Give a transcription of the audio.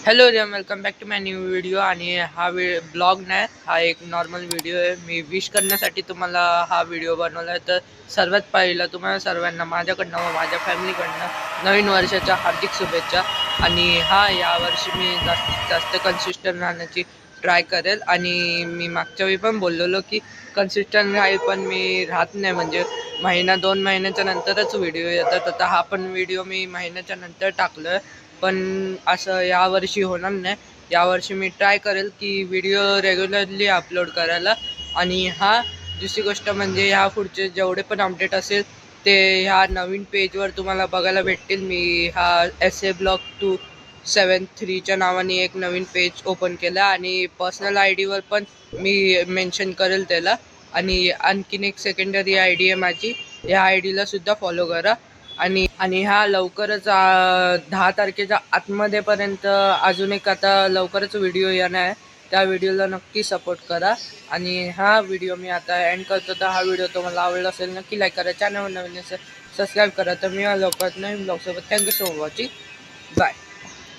Hello रे, welcome back to my new video. आणि हा ब्लॉग नाही, हा एक नॉर्मल व्हिडिओ आहे. मी विश करण्यासाठी तुम्हाला हा व्हिडिओ बनवला आहे. तर सर्वात पहिलं तुम्हाला सर्वांना माझ्याकडनं व माझ्या फॅमिलीकडनं नवीन वर्षाच्या हार्दिक शुभेच्छा. आणि यावर्षी मी जास्तीत जास्त कन्सिस्टंट राहण्याची ट्राय करेल. आणि मी मागच्या वेळी पण बोललेलो की कन्सिस्टंट राहील, पण मी राहत नाही. म्हणजे महिना 2 महिन्याच्या नंतरच व्हिडिओ येतात. आता हा पण व्हिडिओ मी महिन्याच्या नंतर टाकलो आहे, पण असं यावर्षी होणार नाही. यावर्षी मी ट्राय करेल की व्हिडिओ रेग्युलरली अपलोड करायला. आणि दुसरी गोष्ट म्हणजे ह्या पुढचे जेवढे पण अपडेट असेल ते ह्या नवीन पेजवर तुम्हाला बघायला भेटतील. मी SA ब्लॉग 273च्या नावाने एक नवीन पेज ओपन केला आणि पर्सनल ID वर पण मी मेन्शन करेल त्याला. आणि आणखीन एक सेकंडरी ID आहे माझी, या ID ला सुद्धा फॉलो करा. आणि लवकरच 10 तारखेच्या आतमध्येपर्यंत अजून एक आता लवकरच व्हिडिओ येणार आहे. त्या व्हिडिओला नक्की सपोर्ट करा. आणि व्हिडिओ मी आता एंड करतो. तर हा व्हिडिओ तुम्हाला आवडला असेल नक्की लाईक करा, चॅनलवर नवीन असेल सबस्क्राईब करा. तर मी लवकरच नवीन ब्लॉगसोबत. Thank you so much watching. Bye.